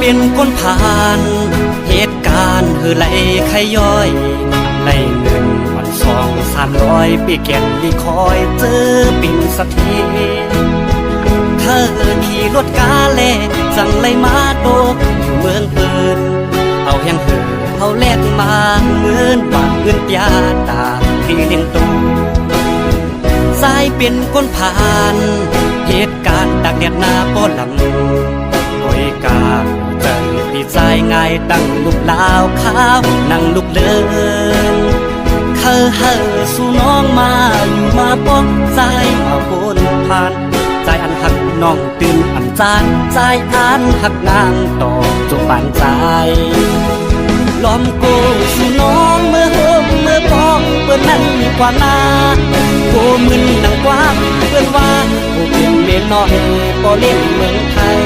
เป็นคนผ่านเหตุการณ์คือไหลขย้อยไหลเงินวัน200-300ปีแก่นลีคอยเจอปิ่นสักทีเธอขี่รถกาเล่จังไหลมาโดกอยู่เมืองปืนเอาแห่งเหือเอาแลกมาเงินบาทเงินยาตาที่เลี้ยงตูสายเป็นคนผ่านเหตุการณ์ตักแดดหน้าป้อลำโอยกาใจปีใจง่ายตั้งลูกลาวขาวนั่งลูกเลินเฮอสู่น้องมาอยู่มาป้องใจมาบนผ่านใจอันหักน้องตื่นอันจานใจอันหักนางต่อจงปานใจล้อมโกสู่น้องเมื่อโฮมเมื่อพองเปิ้นนั่นกว่านาโกมึนนังกว้างเปิ้นว่าโกเป็นเมนน้อยบ่เล่นเมืองไทย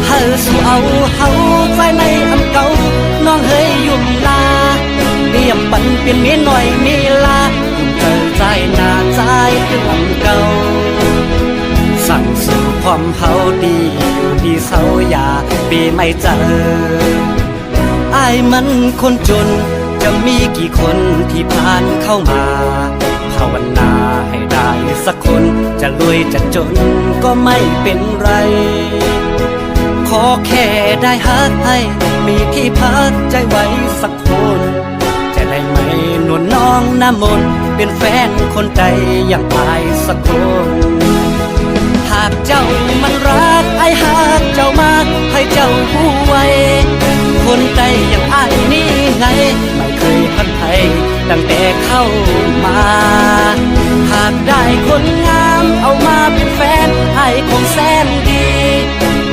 เฮอสู่เอาเฮาใจในอำเก่าน้องเฮยยุ่มลาเรียมปันเป็นเมียหน่อยมีลายุ่มเจอใจหน้าใจคืออำเก่าสั่งสู่ความเฮาดีอยู่ดีเศร้าอย่าปีไม่เจออายมันคนจนจะมีกี่คนที่ผ่านเข้ามาภาวนาให้ได้สักคนจะรวยจะจนก็ไม่เป็นไรขอแค่ได้ฮักให้มีที่พักใจไว้สักคนจะได้ไหมนวลน้องน้ำมนต์เป็นแฟนคนใจอย่างอายสักคนหากเจ้ามันรักไอ้หากเจ้ามากให้เจ้าผู้ไว้คนใจอย่างอายนี่ไงไม่เคยพันไทยตั้งแต่เข้ามาหากได้คนงามเอามาเป็นแฟนไอ้คงแสนดี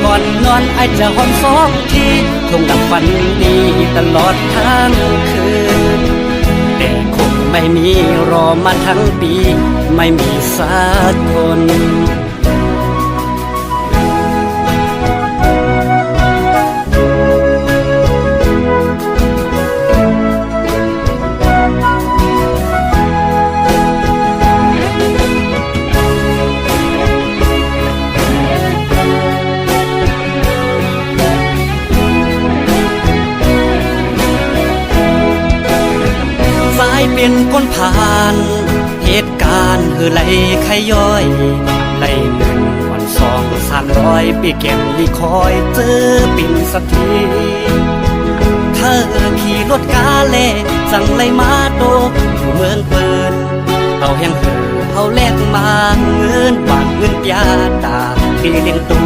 ก่อนนอนไอ้จะหอมสองทีคงดับฝันดีตลอดทั้งคืนแต่คงไม่มีรอมาทั้งปีไม่มีสักคนเป็นคนผ่านเหตุการณ์คือไหลขย้อยไหลเงินวัน200-300ปีแก่นลีคอยเจอปิ่นสักทีเธอขี่รถกาเล่จังไหลมาโดกอยู่เมืองปืนเอาแห่งเหือเอาแลกมาเงินบาทเงินยาตาที่เลี้ยงตู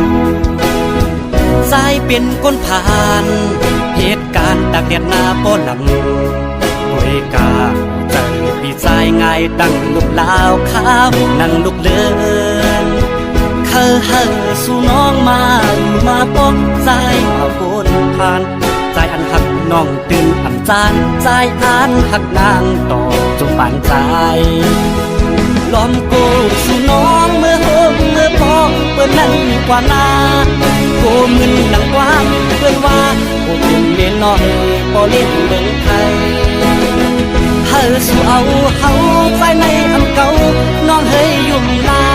สายเป็นคนผ่านเหตุการณ์ตักแดดหน้าป้อลำโอยกาใจปีใจง่ายตั้งลูกลาวขาวนั่งลูกเลินเฮอสู่น้องมาอยู่มาป้องใจมาบนผ่านใจอันหักน้องตื่นอันจานใจอันหักนางต่อจงปานใจล้อมโกสู่น้องเมื่อโฮมเมื่อพองเปิ้นนั่นกว่านาโกมึนนังกว้างเปิ้นว่าโกเป็นเมียน้อยบ่เล่นเมืองไทยเฮอสู่เอาเฮาใจในอำเก่าน้องเฮยยุ่มลา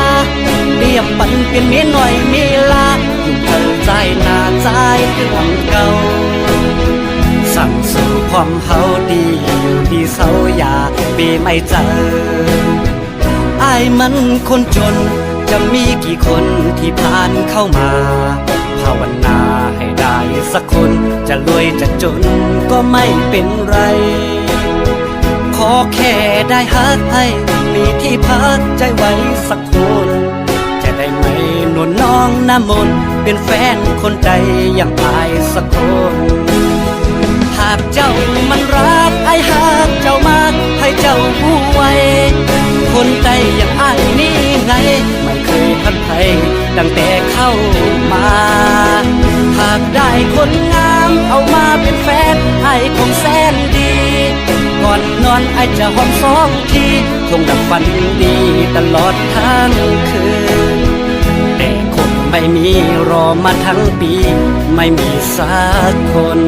เรียบปันเป็นเมียหน่อยมีลายุ่มเธอใจหน้าใจคืออำเก่าสั่งสู่ความเฮาดีอยู่ดีเศร้าอย่าปีไม่เจออายมันคนจนจะมีกี่คนที่ผ่านเข้ามาภาวนาให้ได้สักคนจะรวยจะจนก็ไม่เป็นไรขอแค่ได้ฮักให้มีที่พักใจไว้สักคนจะได้ไหมนวลน้องน้ำมนต์เป็นแฟนคนใจอย่างอายสักคนหากเจ้ามันรักไอ้หากเจ้ามากให้เจ้าผู้ไว้คนใจอย่างอายนี่ไงไม่เคยพันไทยตั้งแต่เข้ามาหากได้คนงามเอามาเป็นแฟนไอ้คงแสนดีก่อนน อนไอจะหอมสองทีคงดับฝันดีตลอดทั้งคืนแต่คงไม่มีรอมาทั้งปีไม่มีสักคน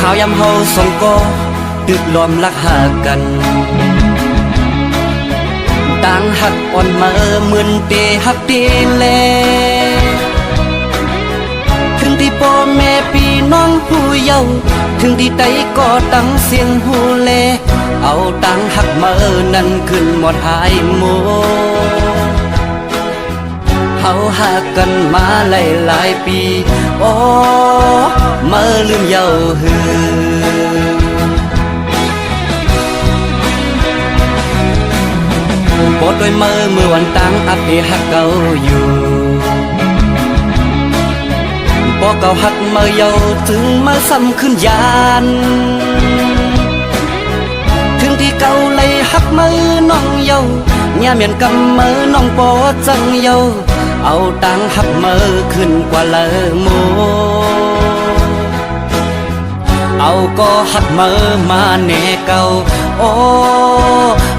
ข่าวยำเฮาสองก็ตึกล้อมรักหากันต่างหักอ่อนมาเหมือนเตหักเตแลถึงที่พ่อแม่พี่น้องผู้เยาว์ถึงที่ใดก็ตั้งเสียงหูแลเอาต่างหักมานั้นขึ้นหมดหายหมดเฮาหากันมาหลายปีโอ้มาลืมเยาหือบดด้วยมือวันตั้งอัปเดหักเก่าอยู่บ่เก่าหักมาเยาถึงมาซ้ำขึ้นยานถึงที่เก่าเลยหักมือน้องเยาย่าเมียนกำมือน้องปอจังเยาเอาตังหักมือขึ้นกว่าเลอโมเอาก็หักมือมาแน่เก่าโอ้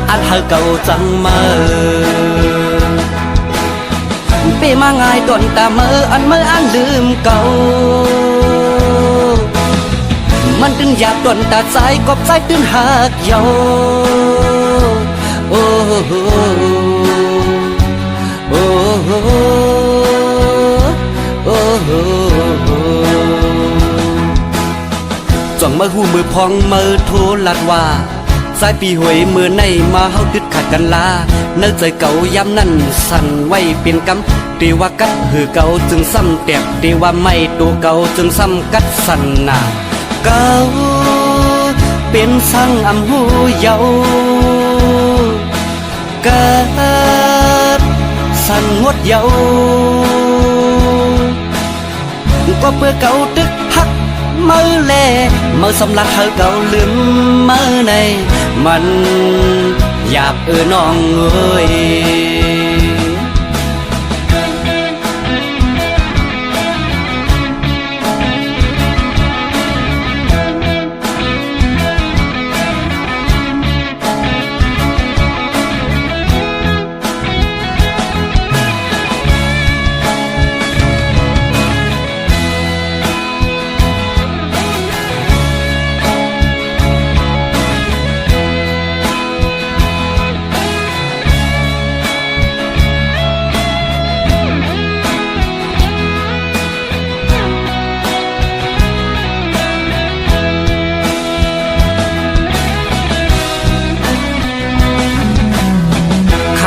อันหักเก่าจังมือเปมาง่ายต้นตามืออันมืออันลืมเก่ามันตึงอยากต้นตาใจกบใจตึงหักเยาโอ้โอ้โอ้จ้องมือหูมือพองมือโทรลัดว่าสายปีหวยมือในมาเฮาติดขัดกันลาเนื้อใจเก่าย้ำนั่นสั่นไว้เป็นกำตีว่ากัดหือเก่าจึงซ้ำแตบตีว่าไม่ตัวเก่าจึงซ้ำกัดสั่นหนาเก่าเป็นสั่งอำหูเยาเกิดสั่นงดเยาก็เพื่อเก่าตึกหักมือแลมือสำลักเธอเก่าลืมมือในมันอยากน้องเอ้ย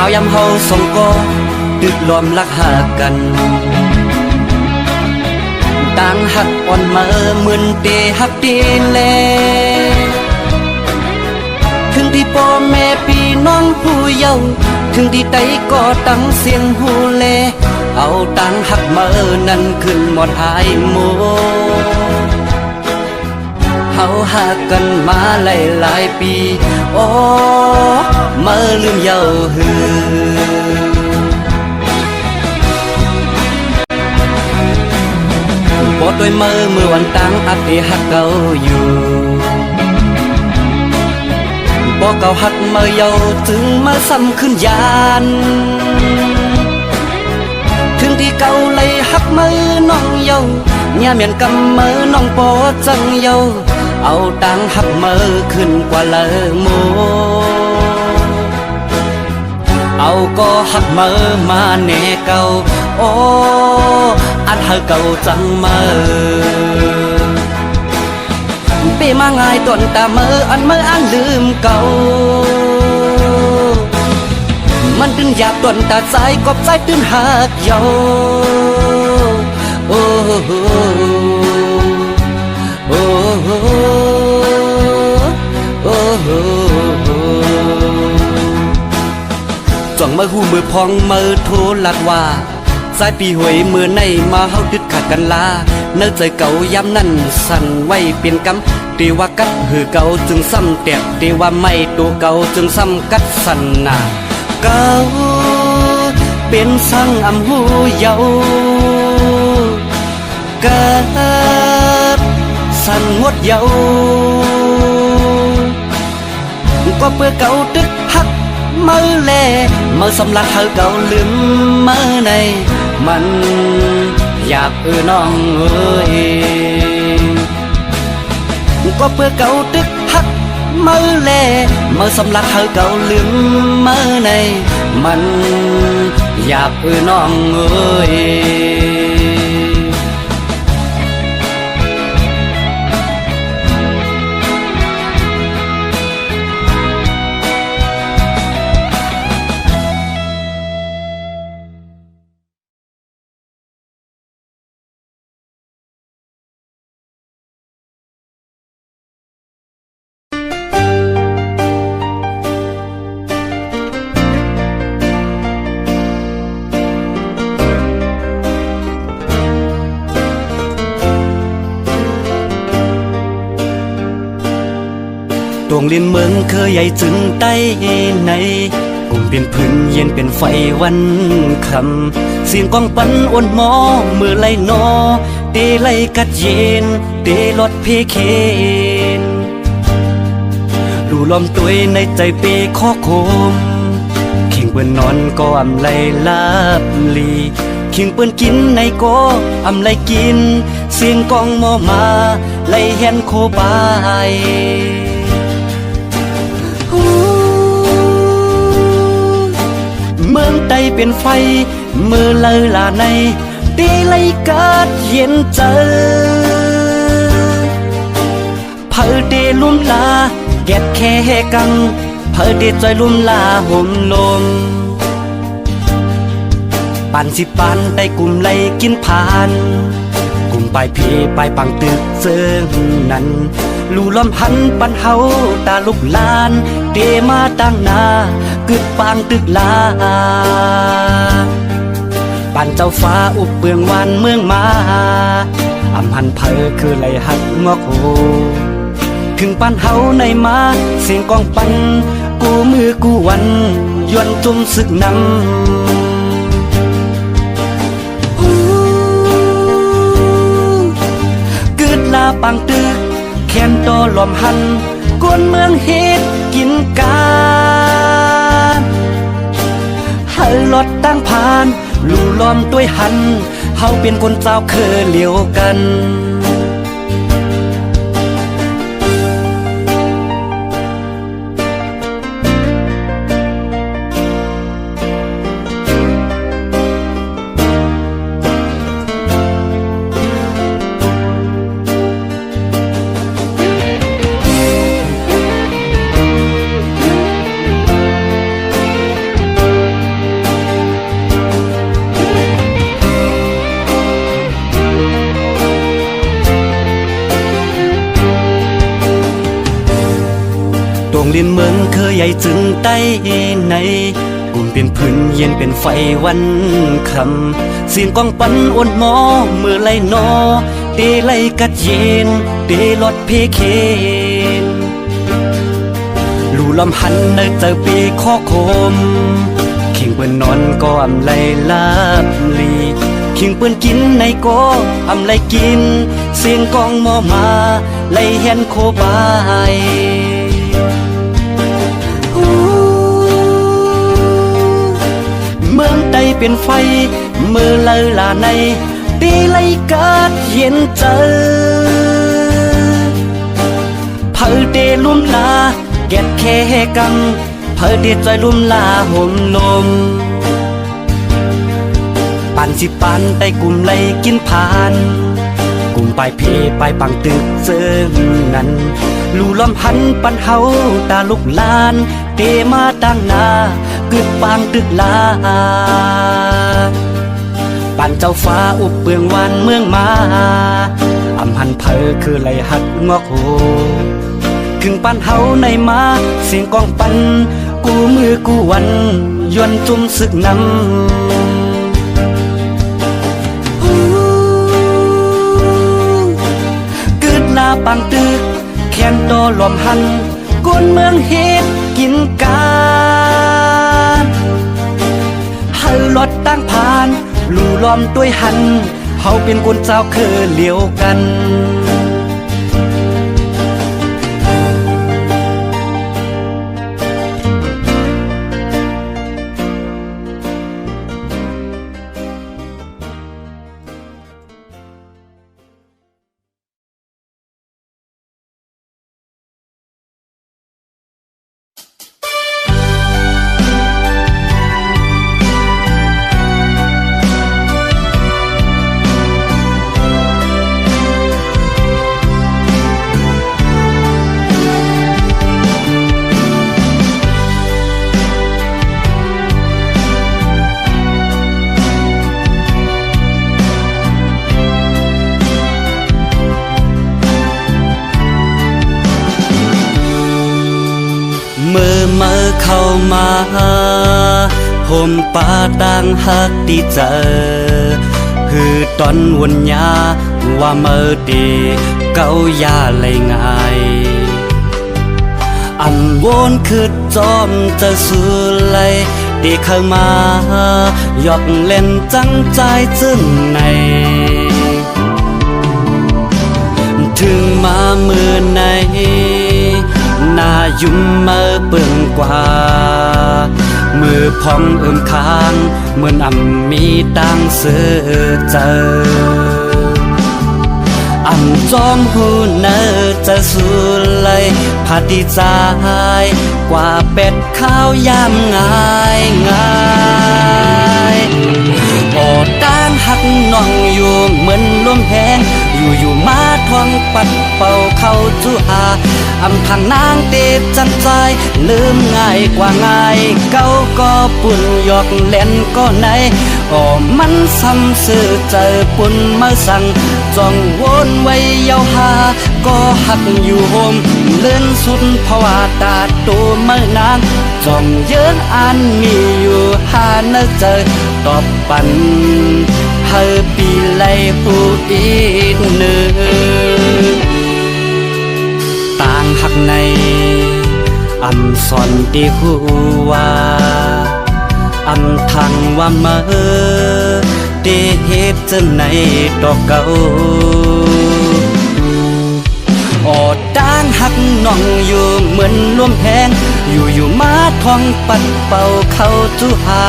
ข่าวยำเฮาสองก็ตึกล้อมรักหากันต่างหักอ่อนมาเหมือนเตหักเตแลถึงที่พ่อแม่พี่น้องผู้เยาว์ถึงที่ใดก็ตั้งเสียงหูแลเอาต่างหักมานั้นขึ้นหมดหายหมดเฮาหากันมาหลายปีโอ้มาลืมเยาหือบดด้วยมือวันตั้งอัปเดหักเก่าอยู่บ่เก่าหักมาเยาถึงมาซ้ำขึ้นยานถึงที่เก่าเลยหักมือน้องเยาย่าเมียนกำมือน้องปอจังเยาเอาตังหักมือขึ้นกว่าเลอโมเอาก็หักมือมาแน่เก่าโอ้ ธอเก่าจังมาปีมาง่ายต้นตาเมื่ออันเมื่ออันลืมเก่ามันดึงหยาบต้นตาใจกบใจตื่นหักเยาโอ้โหโอ้โหโอ้โหจ้องมือหูมือพองมือโทรลัดว่าสายปีหวยมือในมาเฮาดึดขาดกันลาเนื้อใจเก่าย้ำนั่นสั่นไว้เป็นกำตีว่ากัดหือเก่าจึงซ้ำแตกตีว่าไม่ตัวเก่าจึงซ้ำกัดสั่นนาเก่าเป็นสั่งอำหูเยากัดสั่นงดเยาก็เพื่อเก่าตึกหักมือแลมือสำลักเธอเก่าลืมมือในมันอยากน้องเอ้ยก็เพื่อเก่าตึกหักมือแลมือสำลักเธอเก่าลืมมือในมันอยากน้องเอ้ยตวงเลียนเมืองเคยใหญ่จึงใต้ในกลุ่มเป็นพื้นเย็นเป็นไฟวันคำเสียงกองปันอ่อนหมอมือไล่นอเตไล่กัดเย็นเตลดเพเคนดูลมตัวในใจเปข้อโคมขิงเปิ้นนอนก็อำไลลาบลีขิงเปิ้นกินในก็อำไลกินเสียงกองหมอมาไล่แฮนโคบายเมืองใดเป็นไฟมือเลยลาในตีไลกัดเย็นเจอเผอเดลุ่มลาแก็บแค่กังเผอเดใจลุ่มลาห่มลมปันสิปันได้กลุ่มไลกินผ่านกลุ่มไปพีไปปังตึกเซิงนั้นลู่ลมหันปันเฮาตาลุกลานเดมาตั้งนากึดปางตึกลาปันเจ้าฟ้าอุบเบืองวันเมืองมาอำหันเพอคือไหลหักงอกโหถึงปันเฮาในมาเสียงกองปันกูมือกูวันยวนจุ่มศึกนำกึดลาปังตึกแค้นโตลมหันกวนเมืองเฮ็ดกินกานให้รถตั้งผ่านลู่ล้อมด้วยหันเฮาเป็นคนเจ้าเคยเหลียวกันเลียนเมืองเคยใหญ่จึงใต้ในกลุ่มเป็นพื้นเย็นเป็นไฟวันคำเสียงกองปันอ่อนหมอมือไล่นอเตไล่กัดเย็นเตลดเพเคนลู่ลมหันในเจอปีข้อโคมขิงเปิ้นนอนก็อำไลลาบลีขิงเปิ้นกินในก็อำไลกินเสียงกองหมอมาไล่แฮนโคบายเมืองใดเป็นไฟมือเลยลาในตีไลกัดเย็นเจอเผอเดลุ่มลาแก็บแค่กังเผอเดใจลุ่มลาห่มลมป ปันสิปันไปกลุ่มไลกินผ่านกลุ่มปลายเพปลายปังตึกเจิงนั้นลู่ล้อมพันปันเฮาตาลุกลานเตมาตั้งหน้ากึดปางตึกลาปันเจ้าฟ้าอุบเปืองวันเมืองมาอำหันเพอคือไหลหัดงอกโหถึงปันเฮาในมาเสียงกองปันกูมือกูวันยวนจุ่มสึกนำกึดลาปังตึกแขนโตลมหันกวนเมืองเฮ็ดกินกานเฮารถตั้งผ่านลู่ล้อมด้วยหันเฮาเป็นคนเจ้าคือเหลียวกันเมื่อเข้ามาห่มป่าต่างหักดีเจอคือตอนวันยาว่าเมื่อดีเก้ายาเลยง่ายอันวนคือจอมจะสู้เลยดีเข้ามายอกเล่นจังใจจึงในถึงมามือในนายุ่มมือเปิ่งกว่ามือพองค้างเหมือนมีตังเสือเจอจอมหูเนอจะสู้เลยพาดีใจกว่าเป็ดข้าวยามง่ายโอด้านหักน้องอยู่เหมือนลมแหงอยู่มาทองปัดเป่าเข้าจูอาทางนางเตะจันใจลืมง่ายกว่าง่ายเก้าก็ปุ่นหยอกเล่นก็ไหนมันซ้ำสื่อเจอปุ่นมาสั่งจ้องวนไว้ยาวหาก็หักอยู่โฮมเลื่อนสุดเพราะว่าตาตัวเมื่อนางจ้องเยินอันมีอยู่หาเนเจอตอบปันเฮอปีไลหูอีกหนึ่งต่างหักในสอนดีหัวทางว่าเมื่อได้เหตุจะในดอกเก่าด้านหักน้องอยู่เหมือนลมแหงอยู่มาทองปัดเป่าเข้าจูหา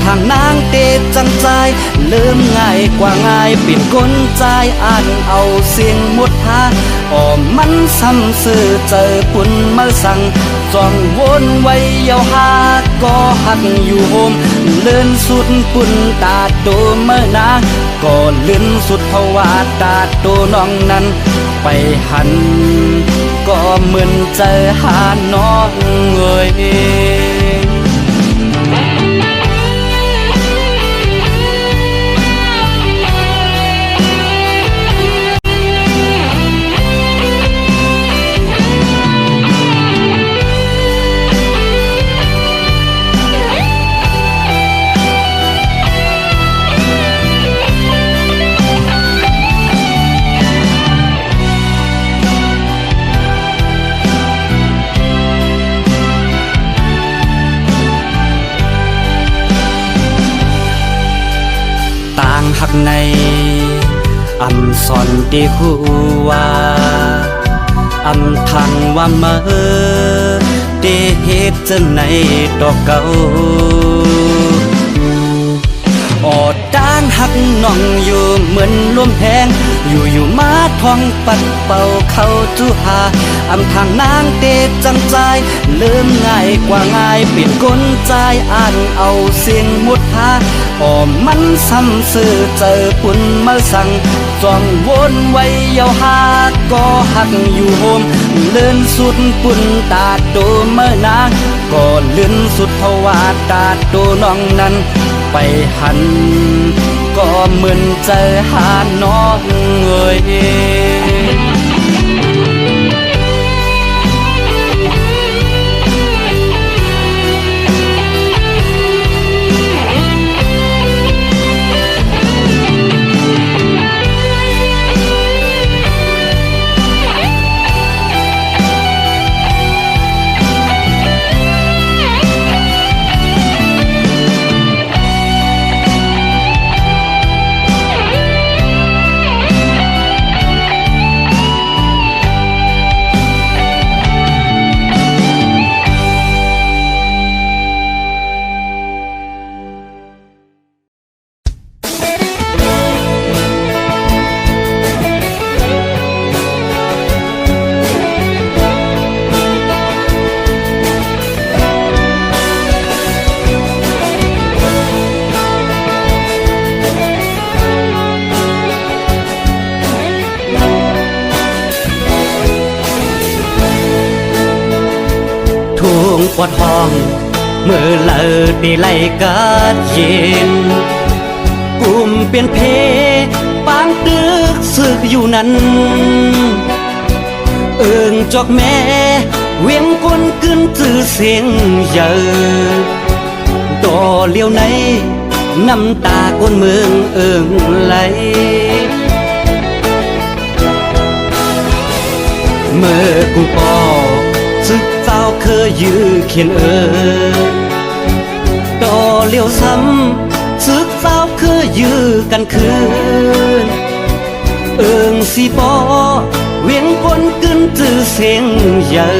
ทางนางเตะจังใจลืมง่ายกว่าง่ายปิ่นก้นใจอ่านเอาเสียงหมดหามันซ้ำสื่อเจอปุ่นมาสั่งจ้องวนไว้ยาวหาก็หักอยู่โฮมเลื่อนสุดปุ่นตาโตเมื่อนางก็เลื่อนสุดเพราะว่าตาโตน้องนั้นไปหันก็เหมือนเจอหาน้องเอ่ยหักในสอนดีหัวทางว่าเมื่อได้เหตุจะในดอกเก่าด้านหั หักน้องอยู่เหมือนลมแพงอยู่มาท้องปัดเป่าเข้าจุหาอำทางนางเตจังใจลืมง่ายกว่าง่ายปิดกลใจอ่านเอาเสียงมุดหาอ้อมมันซ้ำซื่อเจอปุ่นมาสั่งจ้องวนไว้ยาวหาก็หักอยู่โฮมเลื่อนสุดปุ่นตาโตเมื่อนางก็เลื่อนสุดเพราะว่าตาโตน้องนั้นไปหันก็เหมือนเจอหาน้องเอ่ยปวดห้องเมื่อเลิดได้ไล่กาดเย็นกุมเป็นเพปางตึกสึกอยู่นั้นเอิงจอกแม่เวียงก้นกึนจื้อเสียงเยอะต่อเลี้ยวในน้ำตาก้นเมืองเอิงไหลเมื่อกูปอซึกเจ้าเคยยื้อเขียนต่อเลี้ยวซ้ำซึกเจ้าเคยยื้อกันคืนเอิงสีปอเวียงก้นกึนจื้อเสียงเยอะ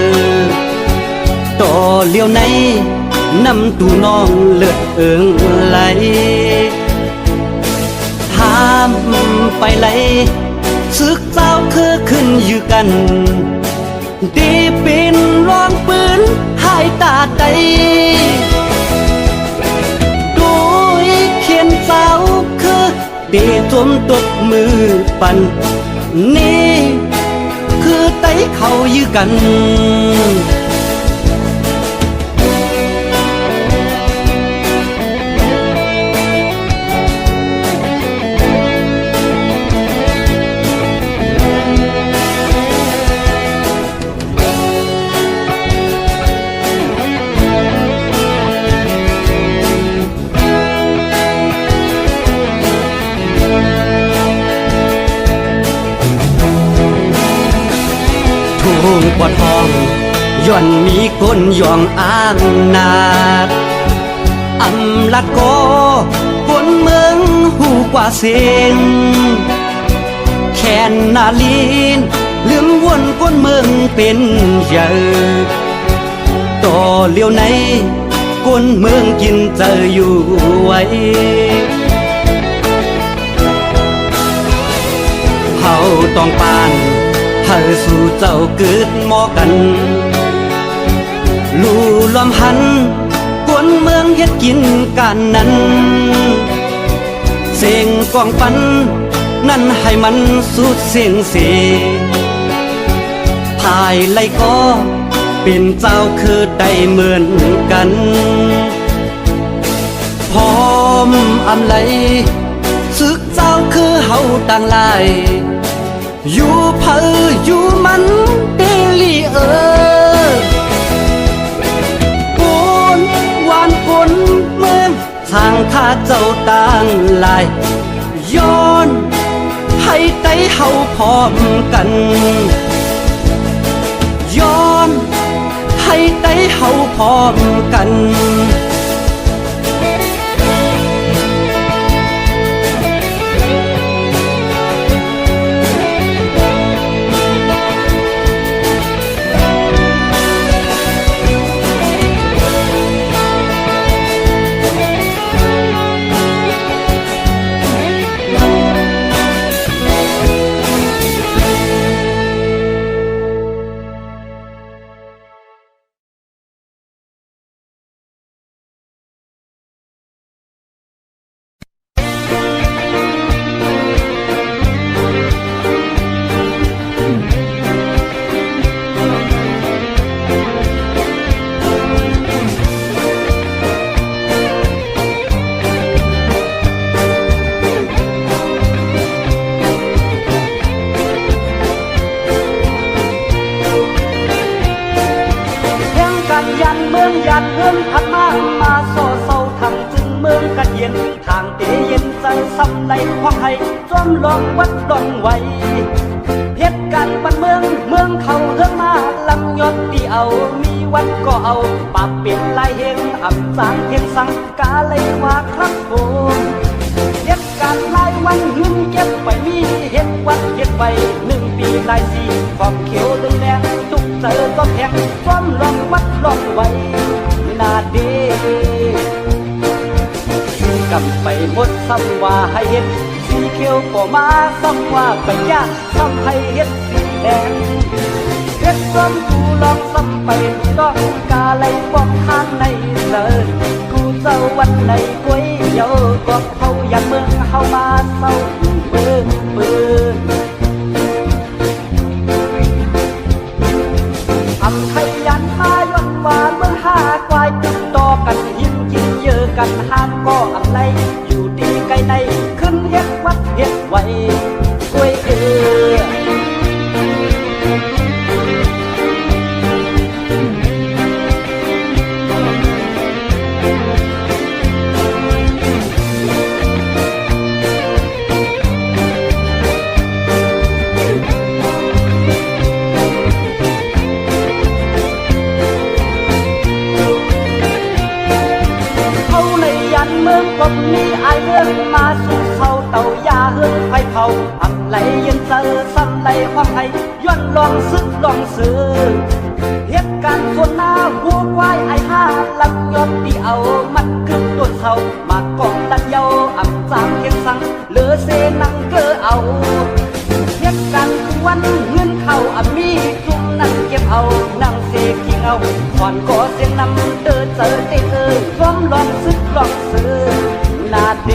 ต่อเลี้ยวในน้ำตูน้องเลือดเอิงไหลห้ามไปไหลซึกเจ้าเคยขึ้นอยู่กันดีเป็นรองปืนหายตาใดโดยเขียนเจ้าคือดีจมตบมือปั่นนี่คือไตเขายื้อกันปวดห้องย่อนมีก้นย่องอ้างนาดอำลัดก็ก้นเมืองหูกว่าเสียงแขนนาลีนลืมวนก้นเมืองเป็นเยอะต่อเลี้ยวในก้นเมืองกินเจออยู่ไว้เฮาต้องปานเธอสู่เจ้าเกิดหมอกันลู่ลมหันกวนเมืองเฮ็ดกินกันนั้นเสียงกองปันนั่นให้มันสุดเสียงเสียภายไล่ก็เป็นเจ้าคือได้เหมือนกันพร้อมอำไลซึกเจ้าคือเฮาต่างหลายอยู่เพออยู่มันเตลีปูนวานฝนเมืองทางท่าเจ้าต่างลายย้อนให้ไตเฮาพร้อมกันย้อนให้ไตเฮาพร้อมกัน เ เพิ่นพัดมาโซเศร้าทำจึงเมืองกันเย็นทางเตเย็นใจซ้ำไหลความให้จอมลองวัดดอนไว้เพชรกันบ้านเมืองเขาเรื่องมาลำยศที่เอามีวัดก็เอาปรับเปลี่ยนลายเฮงอ่ำสางเฮงสังกาเลยว่าครับผมเหตุการณ์หลายวันเงินเก็บไปมีเฮ็ดวัดเฮ็ดไป1 ปีหลายสีความเขียวดึงแดงทุกเจอก็แพงฟ้อมลองวัดลองไว้นาเดกำไปหมดซ้ำว่าให้เฮ็ดสีเขียวก็มาซ้ำว่าไปยากซ้ำให้เฮ็ดสีแดงเฮ็ดซ้ำกูลองซ้ำไปต้องกาไหลบอกข้างในเลยกูเจ้าวันไหนก๋วยเยาก็เขาอยากเมืองเฮามาเศร้าเบิ่งอำไทยยันมาย้อนว่าเมืองห้ากวายติดต่อกันหินกินเยอะกันหานก็อำไลอยู่ดีไกลในขึ้นเฮ็ดวัดเฮ็ดไว้ก๋วยเมืองกบนี้อายเมืองมาสู่เขาเต่ายาเฮืองไฟเผาอำไหลเย็นเจอซ้ำไหลความไทยย้อนลองซึกลองซื้อเหตุการณ์ส่วนหน้าหัวควายไอห้าลำยอดที่เอามัดกึ่งต้นเสามากองตันเยาอำสามเคียงสังเหลือเซนังเกอเอาเหตุการณ์วันเงินเข้าอำมีจุ่มนั่งเก็บเอานั่งเสกขี้เงาก่อนก็เสียงนำเดินเจอเตพร้อมลองซึกลองซื้อนาเด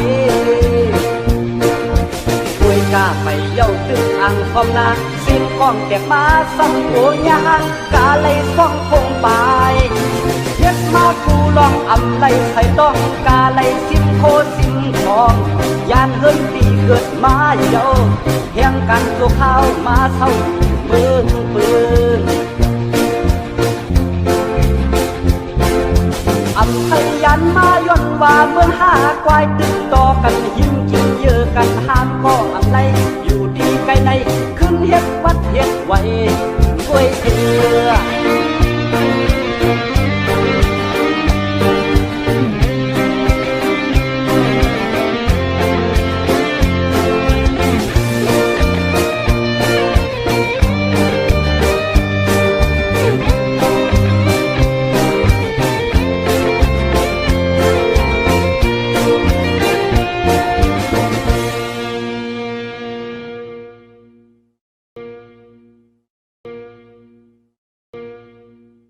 คุยกาไปเย้าตึกอ่างพร้อมนาสิ่งกล้องแตกมาสั่งโอยางกาเลยซ่องคงไปเฮ็ดมากูลองอำไลใส่ต้องกาเลยสิมโคสิมทองยานเฮินตีเกิดมาเย้าแห่งกันตัวข้าวมาเศร้าเบิ่งอำไทยยันมาย้อนว่าเมืองห้ากวายติดต่อกันหินกินเยอะกันห้ามก็อำไล